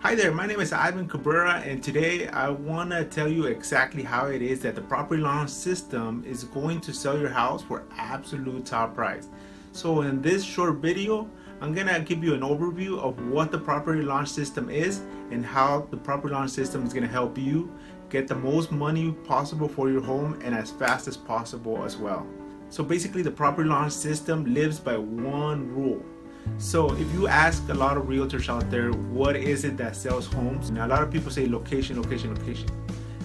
Hi there, my name is Ivan Cabrera, and today I want to tell you exactly how it is that the property launch system is going to sell your house for absolute top price. So in this short video, I'm going to give you an overview of what the property launch system is and how the property launch system is going to help you get the most money possible for your home and as fast as possible as well. So basically the property launch system lives by one rule. So if you ask a lot of realtors out there, what is it that sells homes? Now a lot of people say location, location, location.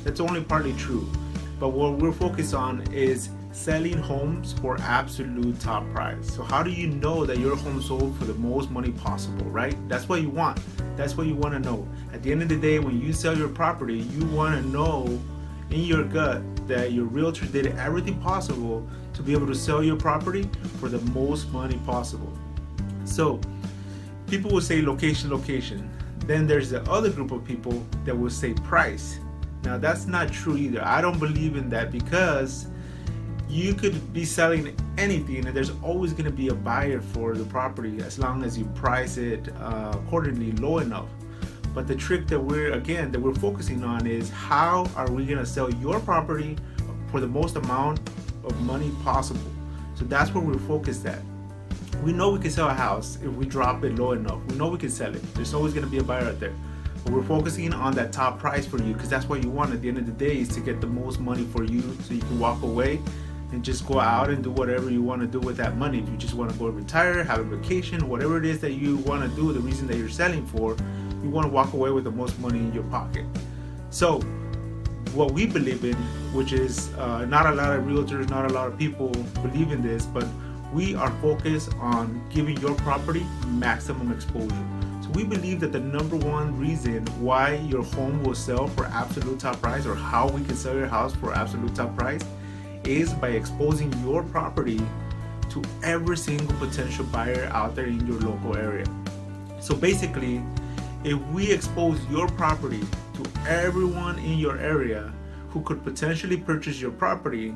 That's only partly true. But what we're focused on is selling homes for absolute top price. So how do you know that your home sold for the most money possible, right? That's what you want. That's what you want to know. At the end of the day, when you sell your property, you want to know in your gut that your realtor did everything possible to be able to sell your property for the most money possible. So people will say location, location. Then there's the other group of people that will say price. Now that's not true either. I don't believe in that because you could be selling anything and there's always going to be a buyer for the property as long as you price it accordingly low enough. But the trick that we're focusing on is how are we going to sell your property for the most amount of money possible. So that's where we're focused at. We know we can sell a house if we drop it low enough. We know we can sell it. There's always going to be a buyer out there. But we're focusing on that top price for you because that's what you want at the end of the day, is to get the most money for you so you can walk away and just go out and do whatever you want to do with that money. If you just want to go retire, have a vacation, whatever it is that you want to do, the reason that you're selling for, you want to walk away with the most money in your pocket. So what we believe in, which is not a lot of realtors, not a lot of people believe in this, but we are focused on giving your property maximum exposure. So we believe that the number one reason why your home will sell for absolute top price, or how we can sell your house for absolute top price, is by exposing your property to every single potential buyer out there in your local area. So basically, if we expose your property to everyone in your area who could potentially purchase your property,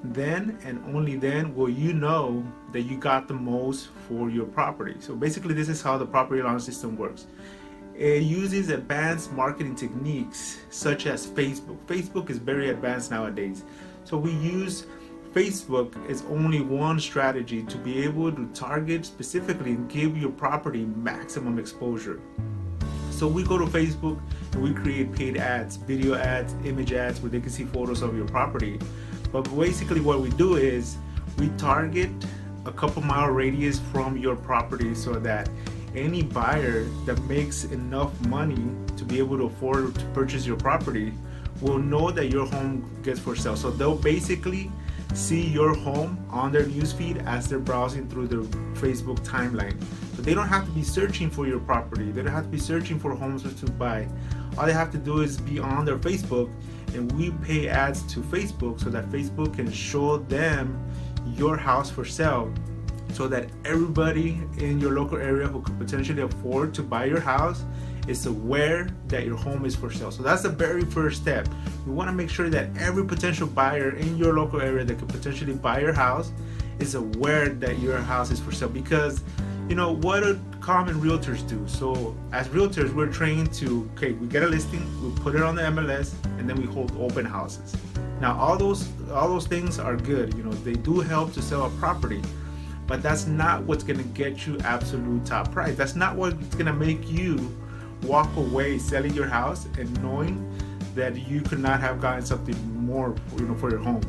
then and only then will you know that you got the most for your property. So basically this is how the property launch system works. It uses advanced marketing techniques such as Facebook. Facebook is very advanced nowadays. So we use Facebook as only one strategy to be able to target specifically and give your property maximum exposure. So we go to Facebook and we create paid ads, video ads, image ads where they can see photos of your property. But basically what we do is we target a couple mile radius from your property so that any buyer that makes enough money to be able to afford to purchase your property will know that your home gets for sale. So they'll basically see your home on their newsfeed as they're browsing through their Facebook timeline. So they don't have to be searching for your property. They don't have to be searching for homes to buy. All they have to do is be on their Facebook, and we pay ads to Facebook so that Facebook can show them your house for sale, so that everybody in your local area who could potentially afford to buy your house is aware that your home is for sale. So that's the very first step. We want to make sure that every potential buyer in your local area that could potentially buy your house is aware that your house is for sale, because you know what do common realtors do? So as realtors, we're trained to, okay, we get a listing, we put it on the MLS, and then we hold open houses. Now all those things are good, you know, they do help to sell a property, but that's not what's going to get you absolute top price. That's not what's going to make you walk away selling your house and knowing that you could not have gotten something more, you know, for your home.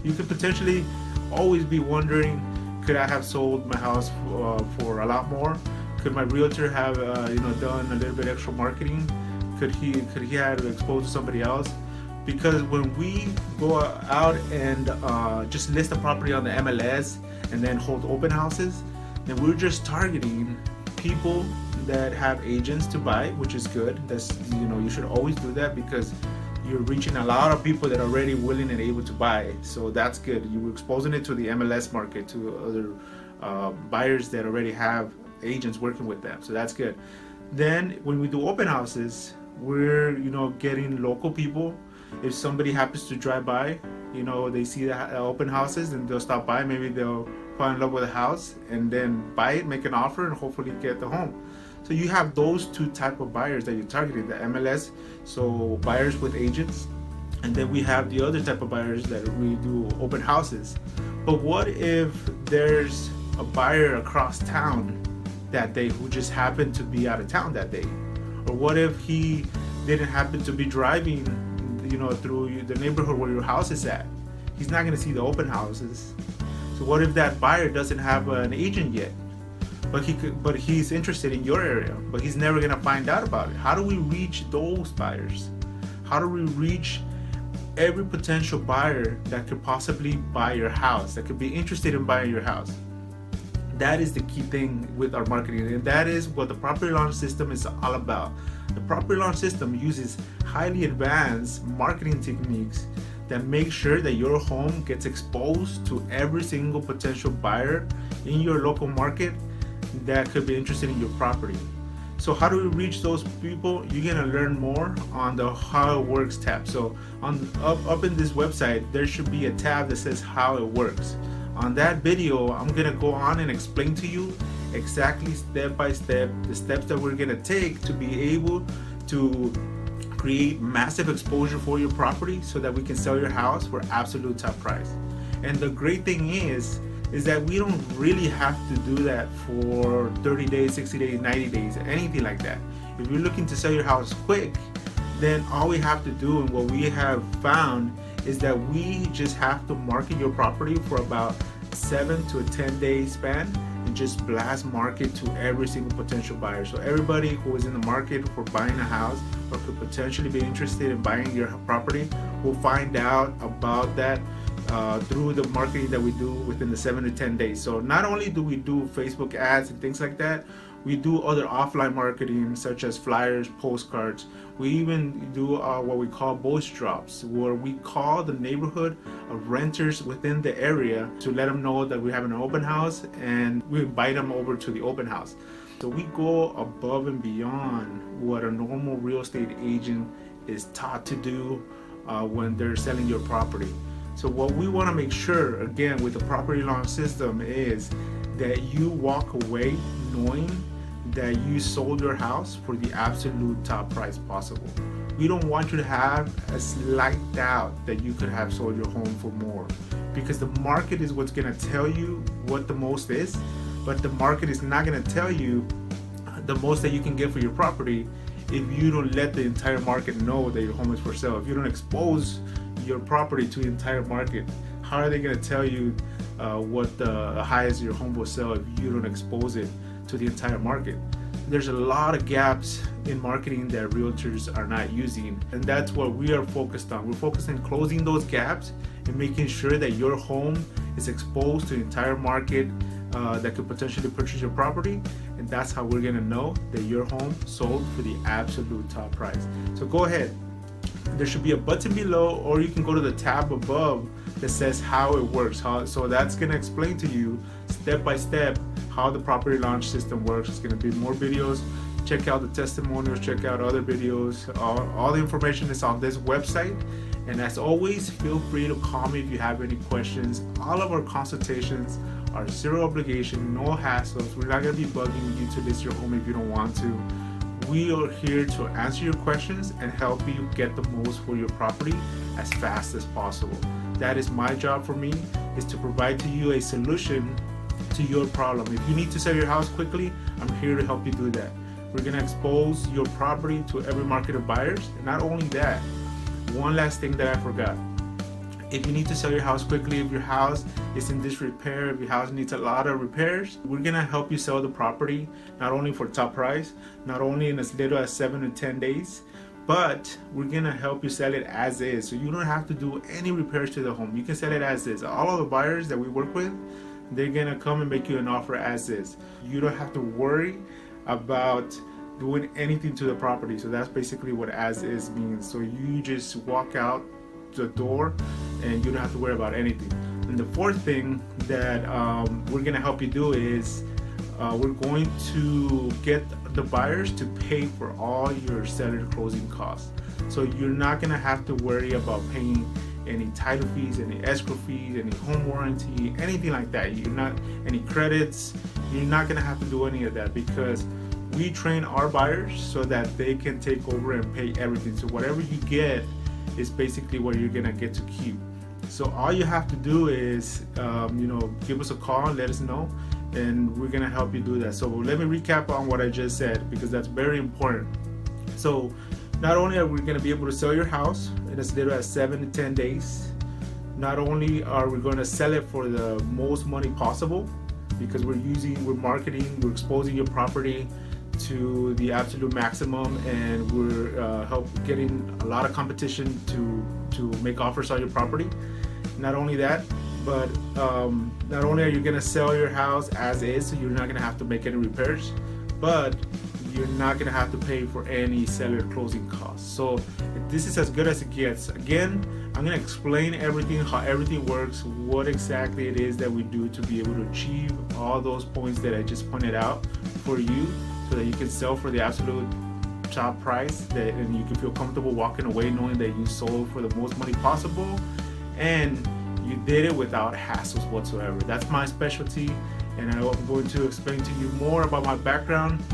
You could potentially always be wondering, could I have sold my house for a lot more? Could my realtor have done a little bit extra marketing? Could he have exposed to somebody else? Because when we go out and just list a property on the MLS and then hold open houses, then we're just targeting people that have agents to buy, which is good. That's, you know, you should always do that because you're reaching a lot of people that are already willing and able to buy. So that's good. You're exposing it to the MLS market, to other buyers that already have agents working with them. So that's good. Then when we do open houses, we're, you know, getting local people. If somebody happens to drive by, you know, they see the open houses and they'll stop by. Maybe they'll fall in love with a house and then buy it, make an offer, and hopefully get the home. So you have those two type of buyers that you're targeting, the MLS, so buyers with agents, and then we have the other type of buyers that we do open houses. But what if there's a buyer across town that day who just happened to be out of town that day? Or what if he didn't happen to be driving, through the neighborhood where your house is at? He's not going to see the open houses. So what if that buyer doesn't have an agent yet? But he's interested in your area, but he's never going to find out about it. How do we reach those buyers? How do we reach every potential buyer that could possibly buy your house, that could be interested in buying your house? That is the key thing with our marketing, and that is what the property launch system is all about. The property launch system uses highly advanced marketing techniques that make sure that your home gets exposed to every single potential buyer in your local market that could be interested in your property. So how do we reach those people? You're gonna learn more on the How It Works tab. So up in this website, there should be a tab that says How It Works. On that video, I'm gonna go on and explain to you exactly step by step the steps that we're gonna take to be able to create massive exposure for your property so that we can sell your house for absolute top price. And the great thing is that we don't really have to do that for 30 days, 60 days, 90 days, anything like that. If you're looking to sell your house quick, then all we have to do, and what we have found, is that we just have to market your property for about 7 to a 10 day span and just blast market to every single potential buyer. So everybody who is in the market for buying a house or could potentially be interested in buying your property will find out about that through the marketing that we do within the 7 to 10 days. So not only do we do Facebook ads and things like that, we do other offline marketing such as flyers, postcards. We even do what we call voice drops, where we call the neighborhood of renters within the area to let them know that we have an open house, and we invite them over to the open house. So we go above and beyond what a normal real estate agent is taught to do when they're selling your property. So what we want to make sure, again, with the property launch system is that you walk away knowing that you sold your house for the absolute top price possible. We don't want you to have a slight doubt that you could have sold your home for more, because the market is what's going to tell you what the most is, but the market is not going to tell you the most that you can get for your property if you don't let the entire market know that your home is for sale. If you don't expose your property to the entire market, how are they going to tell you what the highest your home will sell if you don't expose it to the entire market? There's a lot of gaps in marketing that realtors are not using, and that's what we are focused on. We're focused on closing those gaps and making sure that your home is exposed to the entire market that could potentially purchase your property, and that's how we're going to know that your home sold for the absolute top price. So go ahead, there should be a button below, or you can go to the tab above that says How It Works. So that's going to explain to you step by step how the property launch system works. It's going to be more videos. Check out the testimonials, check out other videos. All the information is on this website. And as always, feel free to call me if you have any questions. All of our consultations are zero obligation, no hassles. We're not going to be bugging you to list your home if you don't want to. We are here to answer your questions and help you get the most for your property as fast as possible. That is my job for me, is to provide to you a solution to your problem. If you need to sell your house quickly, I'm here to help you do that. We're going to expose your property to every market of buyers. And not only that, one last thing that I forgot. If you need to sell your house quickly, if your house is in disrepair, if your house needs a lot of repairs, we're going to help you sell the property, not only for top price, not only in as little as 7 to 10 days, but we're going to help you sell it as is. So you don't have to do any repairs to the home. You can sell it as is. All of the buyers that we work with, they're going to come and make you an offer as is. You don't have to worry about doing anything to the property. So that's basically what as is means. So you just walk out the door and you don't have to worry about anything. And the fourth thing that we're going to help you do is we're going to get the buyers to pay for all your seller closing costs. So you're not going to have to worry about paying any title fees, any escrow fees, any home warranty, anything like that. You're not any credits. You're not going to have to do any of that, because we train our buyers so that they can take over and pay everything. So whatever you get is basically what you're gonna get to keep. So all you have to do is, give us a call and let us know, and we're gonna help you do that. So let me recap on what I just said, because that's very important. So not only are we gonna be able to sell your house in as little as 7 to 10 days, not only are we gonna sell it for the most money possible, because we're marketing, we're exposing your property to the absolute maximum, and we're getting a lot of competition to make offers on your property. Not only that, but not only are you gonna sell your house as is, so you're not gonna have to make any repairs, but you're not gonna have to pay for any seller closing costs. So this is as good as it gets. Again, I'm gonna explain everything, how everything works, what exactly it is that we do to be able to achieve all those points that I just pointed out for you, so that you can sell for the absolute top price, and you can feel comfortable walking away knowing that you sold for the most money possible, and you did it without hassles whatsoever. That's my specialty, and I'm going to explain to you more about my background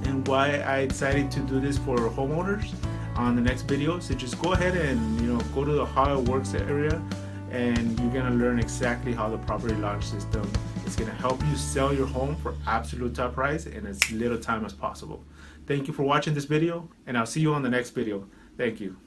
and why I decided to do this for homeowners on the next video. So just go ahead and go to the how it works area, and you're gonna learn exactly how the property launch system is gonna help you sell your home for absolute top price in as little time as possible. Thank you for watching this video, and I'll see you on the next video. Thank you.